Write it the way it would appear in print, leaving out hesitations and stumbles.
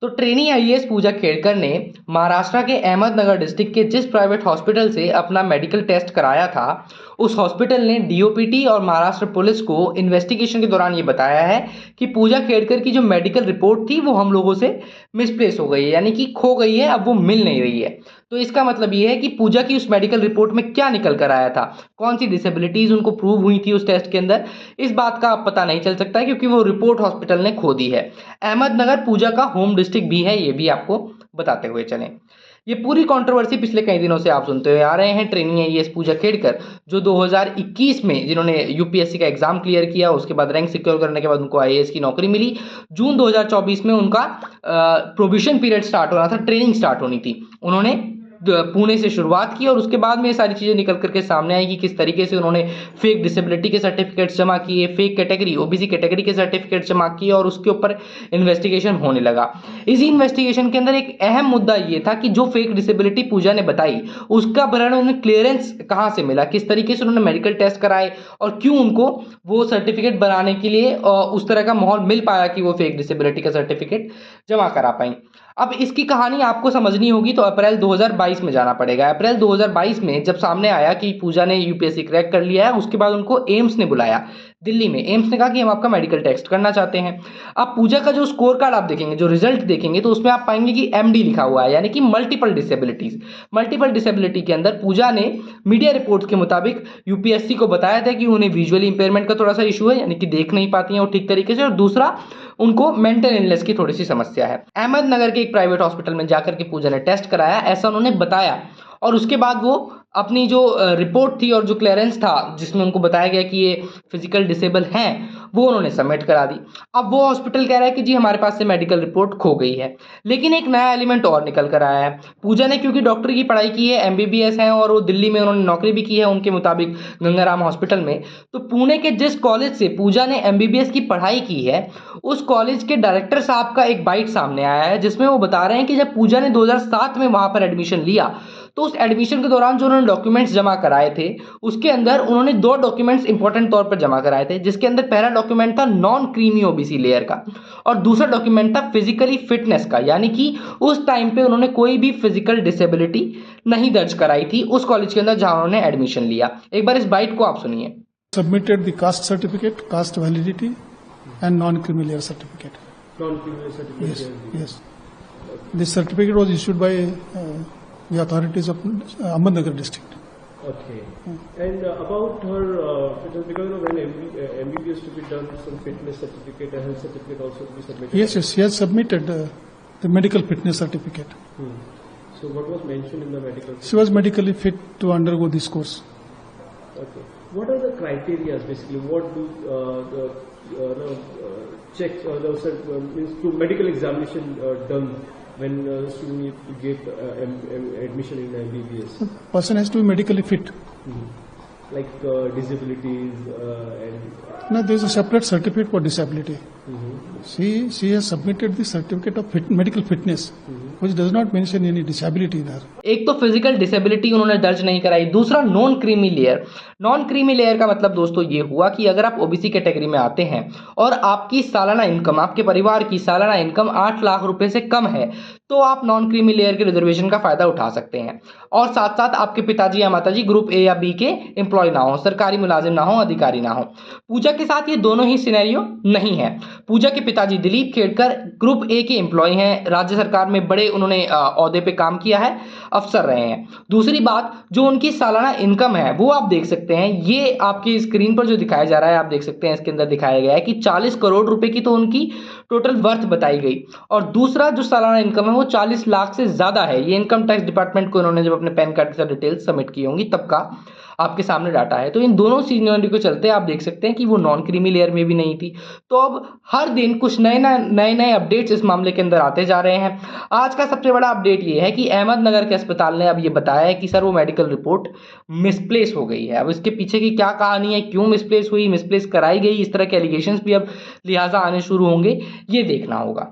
तो trainee IAS पूजा खेड़कर ने महाराष्ट्र के अहमदनगर डिस्ट्रिक्ट के जिस प्राइवेट हॉस्पिटल से अपना मेडिकल टेस्ट कराया था, उस हॉस्पिटल ने डीओपीटी और महाराष्ट्र पुलिस को इन्वेस्टिगेशन के दौरान ये बताया है कि पूजा खेड़कर की जो मेडिकल रिपोर्ट थी वो हम लोगों से मिसप्लेस हो गई है, यानी कि खो गई है, अब वो मिल नहीं रही है। तो इसका मतलब ये है कि पूजा की उस मेडिकल रिपोर्ट में क्या निकल कर आया था, कौन सी डिसेबिलिटीज उनको प्रूव हुई थी उस टेस्ट के अंदर, इस बात का अब पता नहीं चल सकता है क्योंकि वो रिपोर्ट हॉस्पिटल ने खो दी है। अहमदनगर पूजा का होम डिस्ट्रिक्ट भी है, ये भी आपको बताते हुए चलें। ये पूरी कंट्रोवर्सी पिछले कई दिनों से आप सुनते हुए आ रहे हैं। ट्रेनिंग आईएएस पूजा खेड़कर जो 2021 में जिन्होंने यूपीएससी का एग्जाम क्लियर किया, उसके बाद रैंक सिक्योर करने के बाद उनको आईएएस की नौकरी मिली। जून 2024 में उनका प्रोबेशन पीरियड स्टार्ट होना था, ट्रेनिंग स्टार्ट होनी थी। उन्होंने पुणे से शुरुआत की और उसके बाद में ये सारी चीज़ें निकल करके सामने आई कि किस तरीके से उन्होंने फेक डिसेबिलिटी के सर्टिफिकेट्स जमा किए, फेक कैटेगरी ओबीसी कैटेगरी के सर्टिफिकेट्स जमा किए और उसके ऊपर इन्वेस्टिगेशन होने लगा। इसी इन्वेस्टिगेशन के अंदर एक अहम मुद्दा ये था कि जो फेक डिसेबिलिटी पूजा ने बताई उसका भरण उन्हें क्लियरेंस कहाँ से मिला, किस तरीके से उन्होंने मेडिकल टेस्ट कराए और क्यों उनको वो सर्टिफिकेट बनाने के लिए उस तरह का माहौल मिल पाया कि वो फेक डिसेबिलिटी का सर्टिफिकेट जमा करा पाई। अब इसकी कहानी आपको समझनी होगी तो अप्रैल 2022 में जाना पड़ेगा। अप्रैल 2022 में जब सामने आया कि पूजा ने यूपीएससी क्रैक कर लिया है, उसके बाद उनको एम्स ने बुलाया दिल्ली में। एम्स ने कहा कि हम आपका मेडिकल टेस्ट करना चाहते हैं। अब पूजा का जो स्कोर कार्ड आप देखेंगे, जो रिजल्ट देखेंगे, तो उसमें आप पाएंगे कि एमडी लिखा हुआ है, यानी कि मल्टीपल डिसेबिलिटीज। मल्टीपल डिसेबिलिटी के अंदर पूजा ने मीडिया रिपोर्ट्स के मुताबिक यूपीएससी को बताया था कि उन्हें विजुअली इंपेयरमेंट का थोड़ा सा इशू है, यानी कि देख नहीं पाती हैं वो ठीक तरीके से, और दूसरा उनको मेंटल इलनेस की थोड़ी सी समस्या है। अहमदनगर के एक प्राइवेट हॉस्पिटल में जाकर के पूजा ने टेस्ट कराया, ऐसा उन्होंने बताया, और उसके बाद वो अपनी जो रिपोर्ट थी और जो क्लियरेंस था जिसमें उनको बताया गया कि ये फिजिकल डिसेबल हैं, वो उन्होंने सबमिट करा दी। अब वो हॉस्पिटल कह रहा है कि जी हमारे पास से मेडिकल रिपोर्ट खो गई है। लेकिन एक नया एलिमेंट और निकल कर आया है। पूजा ने क्योंकि डॉक्टर की पढ़ाई की है, एमबीबीएस है, और वो दिल्ली में उन्होंने नौकरी भी की है उनके मुताबिक गंगाराम हॉस्पिटल में। तो पुणे के जिस कॉलेज से पूजा ने एमबीबीएस की पढ़ाई की है, उस कॉलेज के डायरेक्टर साहब का एक बाइट सामने आया है जिसमें वो बता रहे हैं कि जब पूजा ने 2007 में वहाँ पर एडमिशन लिया तो उस एडमिशन के दौरान जो उन्होंने डॉक्यूमेंट्स जमा कराए थे उसके अंदर उन्होंने 2 डॉक्यूमेंट्स इंपॉर्टेंट तौर पर जमा कराए थे, जिसके अंदर पहला डॉक्यूमेंट था नॉन क्रीमी ओबीसी लेयर का और दूसरा डॉक्यूमेंट था फिजिकली फिटनेस का, यानी कि उस टाइम पे उन्होंने कोई भी फिजिकल डिसेबिलिटी नहीं दर्ज कराई थी उस कॉलेज के अंदर जहां उन्होंने एडमिशन लिया। एक बार इस बाइट को आप सुनिए। Submitted the caste certificate, caste validity, and non-creamy layer certificate. Non-criminal certificate. Yes. This certificate was issued by the authorities of Ahmednagar district. Okay. And about her fitness, because when MBBS to be done, some fitness certificate and health certificate also to be submitted. Yes, she has submitted the medical fitness certificate. So what was mentioned in the medical? She was medically fit to undergo this course. Okay. What are the criteria basically? What do the checks or the means to medical examination done when student need to get admission in MBBS? Person has to be medically fit. Like disabilities and. No, there is a separate certificate for disability. She has submitted the certificate of medical fitness, which does not mention any disability in her. एक तो physical disability उन्होंने दर्ज नहीं कराई, दूसरा non creamy layer. Non creamy layer का मतलब दोस्तों ये हुआ कि अगर आप ओबीसी कैटेगरी में आते हैं और आपकी सालाना इनकम, आपके परिवार की सालाना इनकम 8 लाख रुपए से कम है, तो आप नॉन क्रीमी लेयर के रिजर्वेशन का फायदा उठा सकते हैं। और साथ साथ आपके पिताजी या माताजी ग्रुप ए या बी के एम्प्लॉय ना हो, सरकारी मुलाजिम ना हो, अधिकारी ना हो। पूजा के साथ ये दोनों ही सिनेरियो नहीं है। पूजा के पिताजी दिलीप खेड़कर ग्रुप ए के एम्प्लॉय हैं, राज्य सरकार में बड़े उन्होंने ओहदे पे काम किया है, अफसर रहे हैं। दूसरी बात, जो उनकी सालाना इनकम है वो आप देख सकते हैं, ये आपकी स्क्रीन पर जो दिखाया जा रहा है आप देख सकते हैं, इसके अंदर दिखाया गया है कि 40 करोड़ रुपए की तो उनकी टोटल वर्थ बताई गई, और दूसरा जो सालाना इनकम है वो 40 लाख से ज्यादा है। ये इनकम टैक्स डिपार्टमेंट को इन्होंने जब अपने पैन कार्ड के साथ डिटेल्स सबमिट की होंगी तब का आपके सामने डाटा है। तो इन दोनों सीनियरिटी को चलते आप देख सकते हैं कि वो नॉन क्रीमी लेयर में भी नहीं थी। तो अब हर दिन कुछ नए अपडेट्स इस मामले के अंदर आते जा रहे हैं। आज का सबसे बड़ा अपडेट ये है कि अहमदनगर के अस्पताल ने अब ये बताया है कि सर वो मेडिकल रिपोर्ट मिसप्लेस हो गई है। अब इसके पीछे की क्या कहानी है, क्यों मिसप्लेस हुई, मिसप्लेस कराई गई, इस तरह के एलिगेशंस भी अब लिहाजा आने शुरू होंगे, ये देखना होगा।